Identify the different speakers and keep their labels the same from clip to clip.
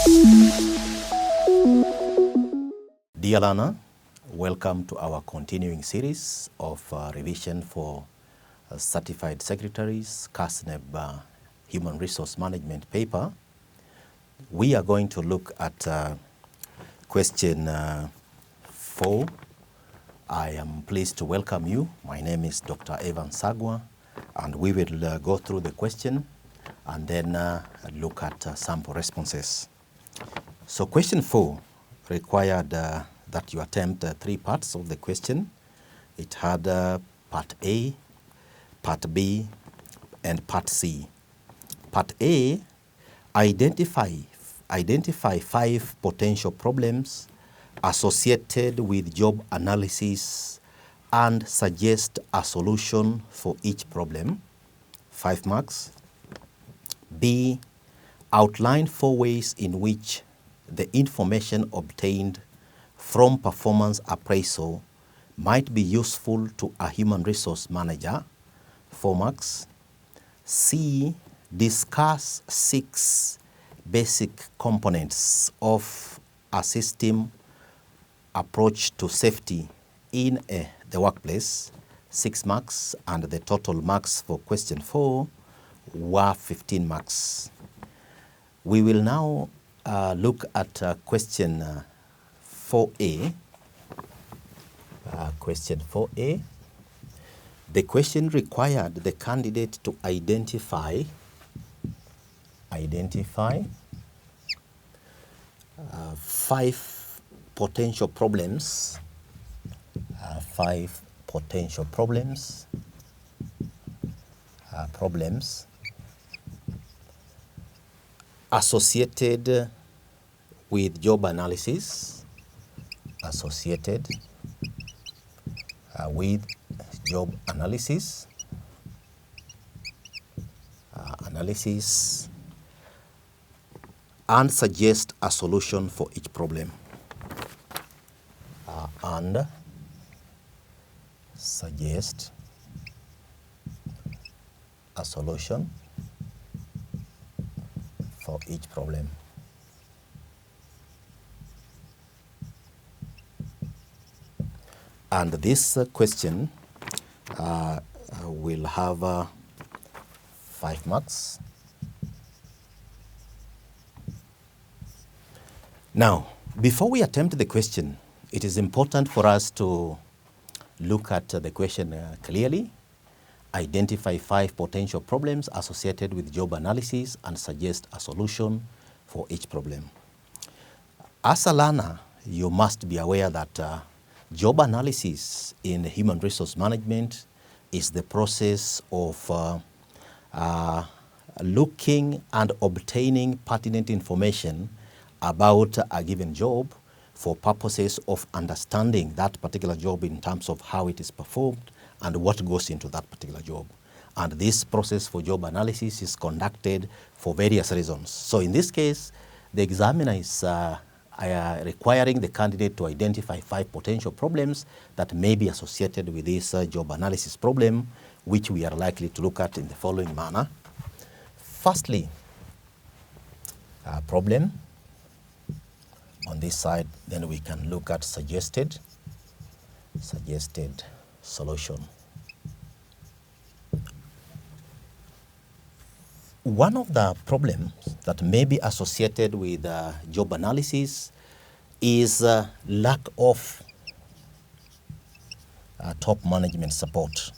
Speaker 1: Dear learner, welcome to our continuing series of revision for Certified Secretaries, KASNEB Human Resource Management paper. We are going to look at question 4. I am pleased to welcome you. My name is Dr. Evan Sagwa, and we will go through the question and then look at sample responses. So question 4 required that you attempt 3 parts of the question. It had part A, part B, and part C. Part A, identify 5 potential problems associated with job analysis and suggest a solution for each problem, 5 marks. B, outline 4 ways in which the information obtained from performance appraisal might be useful to a human resource manager, 4 marks. C, discuss 6 basic components of a system approach to safety in the workplace, 6 marks, and the total marks for question 4 were 15 marks. We will now look at question 4A. Question 4A. The question required the candidate to identify 5 potential problems. 5 potential problems associated with job analysis, and suggest a solution for each problem. And suggest a solution for each problem. And this question will have 5 marks. Now, before we attempt the question, it is important for us to look at the question clearly, identify 5 potential problems associated with job analysis and suggest a solution for each problem. As a learner, you must be aware that job analysis in human resource management is the process of looking and obtaining pertinent information about a given job for purposes of understanding that particular job in terms of how it is performed and what goes into that particular job. And this process for job analysis is conducted for various reasons. So in this case, the examiner is requiring the candidate to identify 5 potential problems that may be associated with this job analysis problem, which we are likely to look at in the following manner. Firstly, problem. On this side, then we can look at suggested solution. One of the problems that may be associated with job analysis is lack of top management support.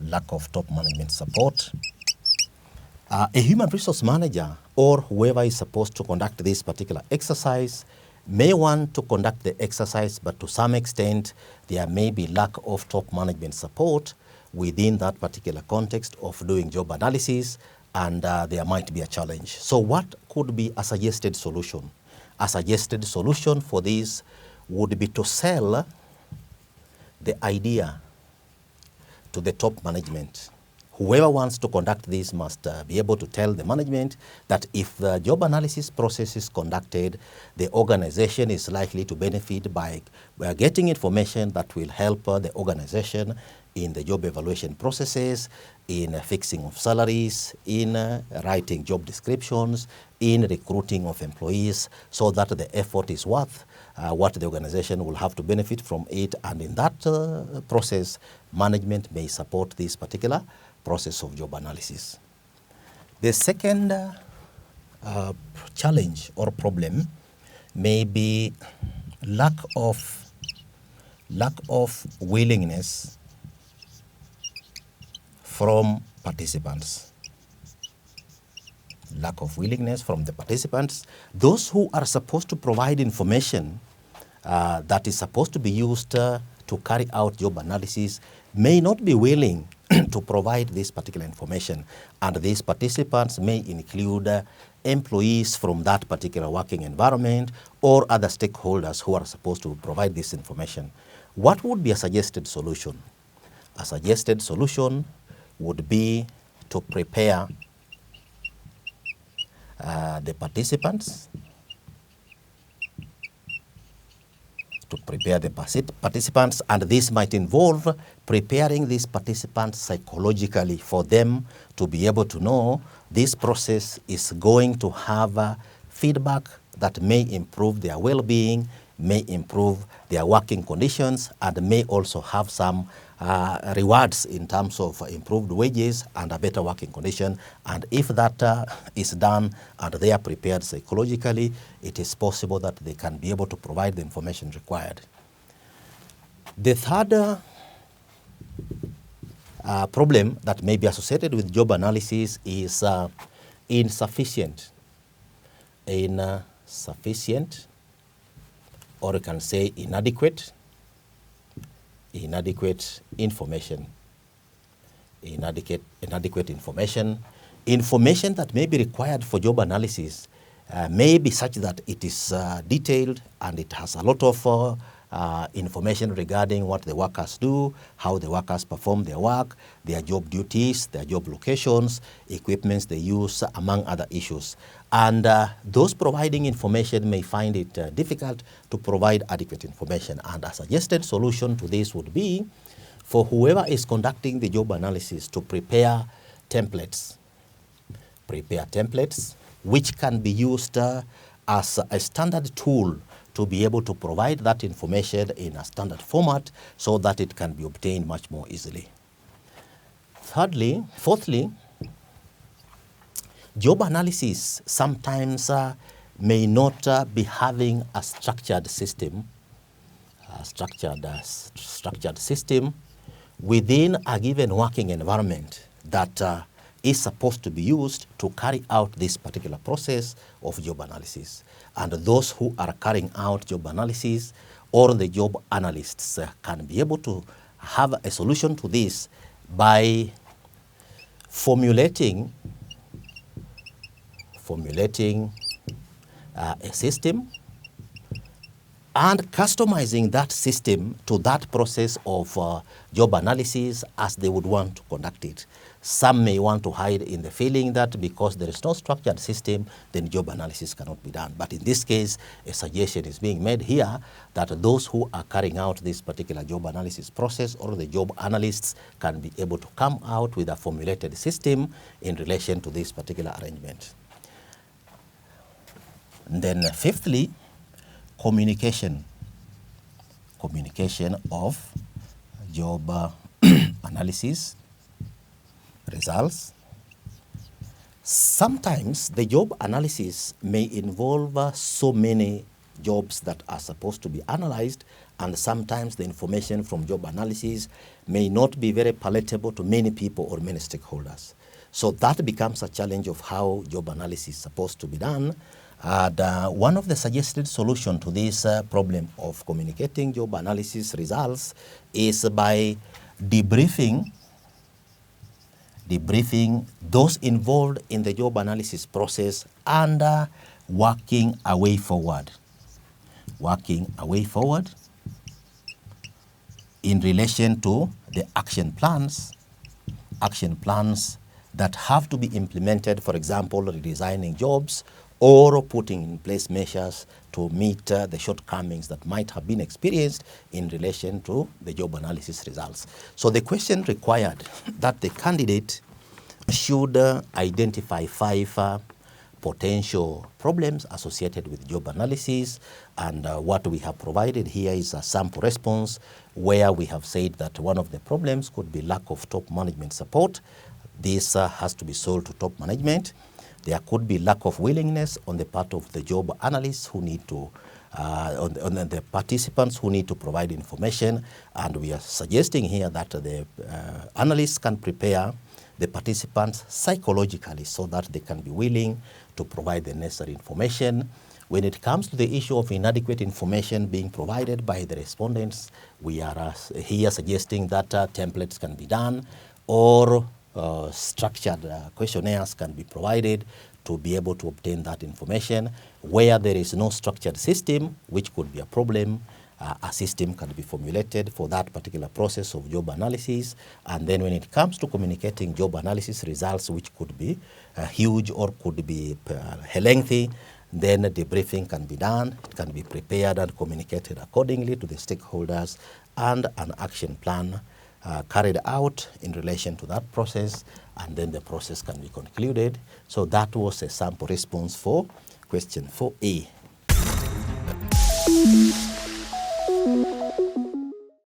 Speaker 1: Lack of top management support. A human resource manager or whoever is supposed to conduct this particular exercise may want to conduct the exercise, but to some extent there may be lack of top management support within that particular context of doing job analysis, and there might be a challenge. So what could be a suggested solution? A suggested solution for this would be to sell the idea to the top management. Whoever wants to conduct this must be able to tell the management that if the job analysis process is conducted, the organization is likely to benefit by getting information that will help the organization in the job evaluation processes, in fixing of salaries, in writing job descriptions, in recruiting of employees, so that the effort is worth what the organization will have to benefit from it. And in that process, management may support this particular process of job analysis. The second challenge or problem may be lack of willingness from participants. Lack of willingness from the participants. Those who are supposed to provide information that is supposed to be used to carry out job analysis may not be willing to provide this particular information. And these participants may include employees from that particular working environment or other stakeholders who are supposed to provide this information. What would be a suggested solution? A suggested solution would be to prepare the participants, and this might involve preparing these participants psychologically for them to be able to know this process is going to have feedback that may improve their well-being, may improve their working conditions, and may also have some rewards in terms of improved wages and a better working condition. And if that is done and they are prepared psychologically, it is possible that they can be able to provide the information required. The third problem that may be associated with job analysis is insufficient, or you can say inadequate information. Inadequate information. Information that may be required for job analysis may be such that it is detailed and it has a lot of information regarding what the workers do, how the workers perform their work, their job duties, their job locations, equipments they use, among other issues. And those providing information may find it difficult to provide adequate information. And a suggested solution to this would be for whoever is conducting the job analysis to prepare templates which can be used as a standard tool to be able to provide that information in a standard format so that it can be obtained much more easily. Fourthly, job analysis sometimes may not be having a structured system, within a given working environment that is supposed to be used to carry out this particular process of job analysis. And those who are carrying out job analysis or the job analysts can be able to have a solution to this by formulating a system and customizing that system to that process of job analysis as they would want to conduct it. Some may want to hide in the feeling that because there is no structured system, then job analysis cannot be done. But in this case, a suggestion is being made here that those who are carrying out this particular job analysis process or the job analysts can be able to come out with a formulated system in relation to this particular arrangement. And then fifthly, communication of job analysis results. Sometimes the job analysis may involve so many jobs that are supposed to be analyzed, and sometimes the information from job analysis may not be very palatable to many people or many stakeholders. So that becomes a challenge of how job analysis is supposed to be done. And one of the suggested solutions to this problem of communicating job analysis results is by debriefing those involved in the job analysis process and working a way forward in relation to the action plans that have to be implemented, for example, redesigning jobs or putting in place measures to meet the shortcomings that might have been experienced in relation to the job analysis results. So the question required that the candidate should identify 5 potential problems associated with job analysis, and what we have provided here is a sample response where we have said that one of the problems could be lack of top management support. This has to be solved to top management. There could be lack of willingness on the part of the job analysts who need to on the participants who need to provide information, and we are suggesting here that the analysts can prepare the participants psychologically so that they can be willing to provide the necessary information. When it comes to the issue of inadequate information being provided by the respondents, we are here suggesting that templates can be done, or structured questionnaires can be provided to be able to obtain that information. Where there is no structured system, which could be a problem, a system can be formulated for that particular process of job analysis. And then when it comes to communicating job analysis results, which could be huge or could be lengthy, then a debriefing can be done. It can be prepared and communicated accordingly to the stakeholders, and an action plan carried out in relation to that process, and then the process can be concluded. So that was a sample response for question 4A.